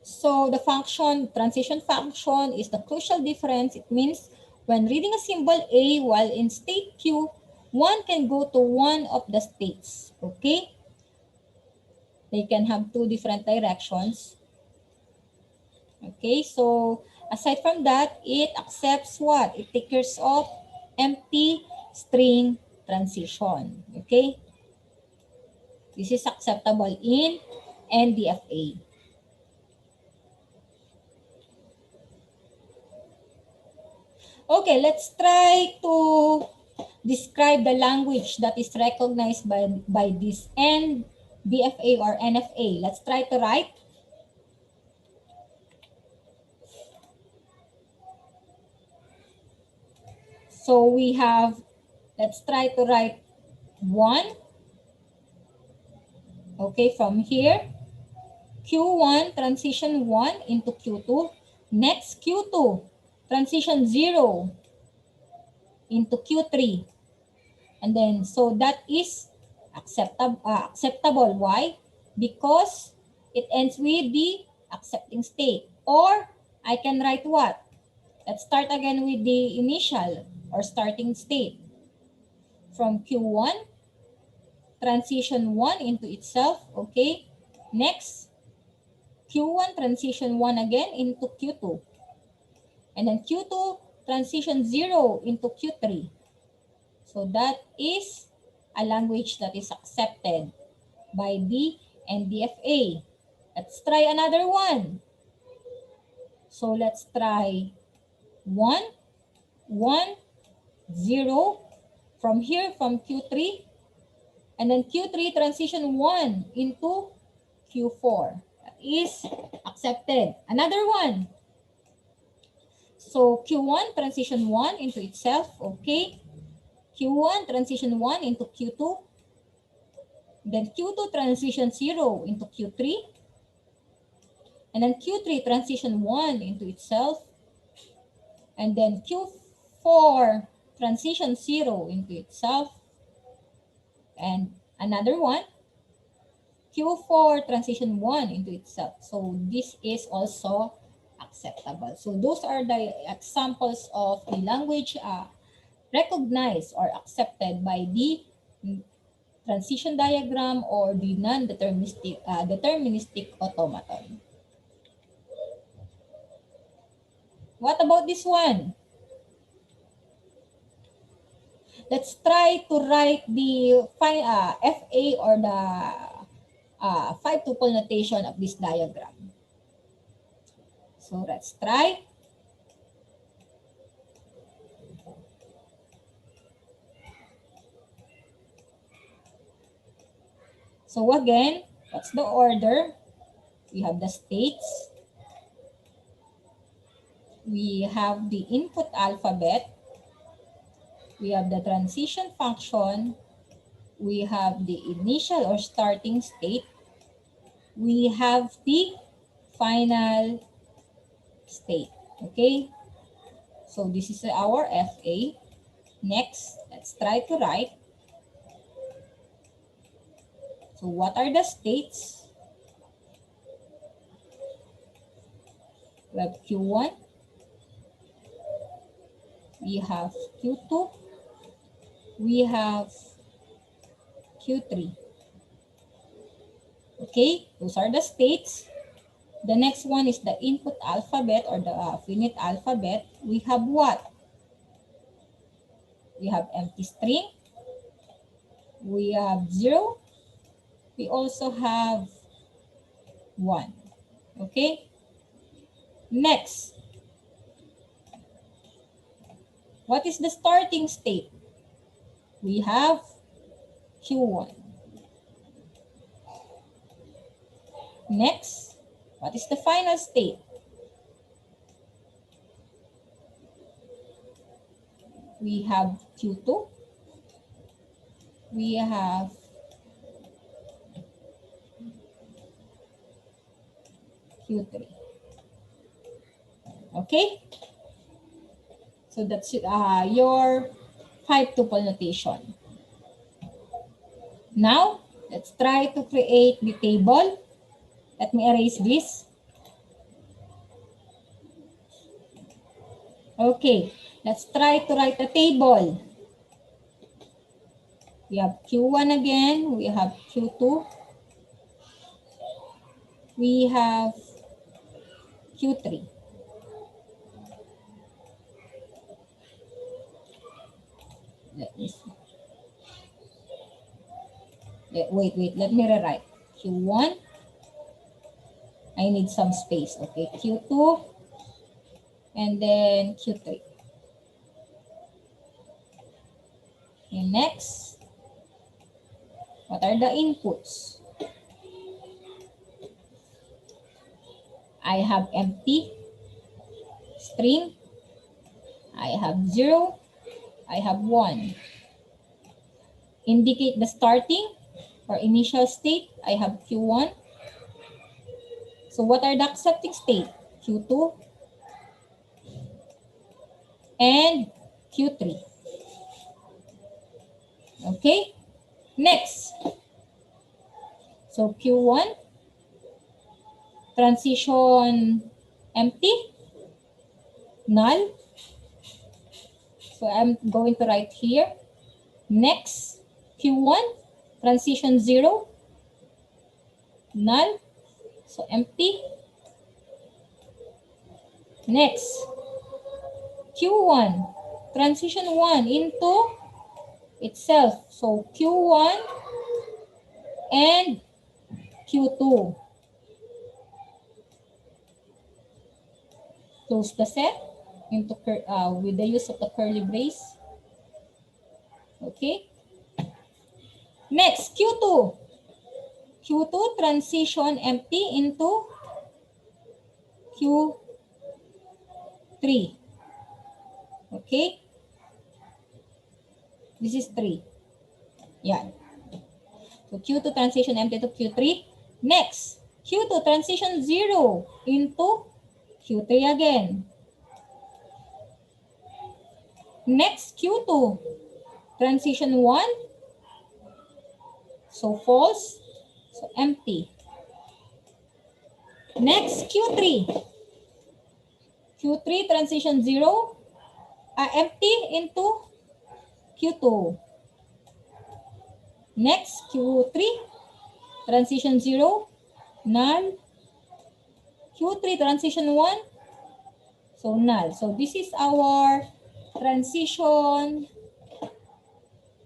So the function, transition function is the crucial difference. It means when reading a symbol A while in state Q, one can go to one of the states, okay? They can have two different directions. Okay, so aside from that, it accepts what? It takes care of empty string transition. Okay? This is acceptable in NDFA. Okay, let's try to describe the language that is recognized by this NDFA or NFA. Let's try to write. So we have, let's try to write 1. Okay, from here, Q1 transition 1 into Q2. Next, Q2 transition 0 into Q3. And then, so that is acceptable. Why? Because it ends with the accepting state. Or I can write what? Let's start again with the initial or starting state. From Q1, transition 1 into itself. Okay. Next, Q1 transition 1 again into Q2. And then Q2 transition 0 into Q3. So that is a language that is accepted by the NDFA. Let's try another one. So let's try 1, 1, 0. From here, from Q3. And then Q3 transition 1 into Q4. That is accepted. Another one. So Q1 transition 1 into itself, okay. Q1 transition 1 into Q2. Then Q2 transition 0 into Q3. And then Q3 transition 1 into itself. And then Q4 transition 0 into itself. And another one. Q4 transition 1 into itself. So this is also acceptable. So those are the examples of the language recognized or accepted by the transition diagram or the non-deterministic deterministic automaton. What about this one? Let's try to write the FA or the 5-tuple notation of this diagram. So let's try. So again, what's the order? We have the states. We have the input alphabet. We have the transition function. We have the initial or starting state. We have the final state. Okay? So this is our FA. Next, let's try to write. So what are the states? We have Q1. We have Q2. We have Q3. Okay, those are the states. The next one is the input alphabet or the finite alphabet. We have what? We have empty string. We have 0. We also have 1. Okay? Next. What is the starting state? We have Q1. Next. What is the final state? We have Q2. We have Q3. Okay? So that's your 5-tuple notation. Now, let's try to create the table. Let me erase this. Okay, let's try to write a table. We have Q1 again. We have Q2. We have Q3. Let me see. Wait. Let me rewrite. Q1. I need some space. Okay, Q2. And then Q3. Okay, next. What are the inputs? I have empty string. I have 0. I have 1. Indicate the starting or initial state. I have Q1. So what are the accepting state? Q2 and Q3. Okay. Next. So Q1, transition empty, null. So I'm going to write here. Next, Q1, transition 0, null, so empty. Next, Q1, transition 1 into itself. So Q1 and Q2. Close the set into with the use of the curly brace. Okay. Next, Q2. Q2 transition empty into Q3. Okay. This is 3. Yeah. So Q2 transition empty to Q3. Next, Q2 transition 0 into Q3 again. Next, Q2 transition 1. So false. So empty. Next, Q3. Q3 transition 0. Empty into Q2. Next, Q3, transition 0, null. Q3, transition 1, so null. So this is our transition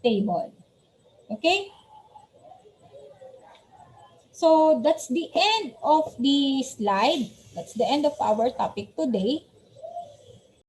table. Okay? So that's the end of the slide. That's the end of our topic today.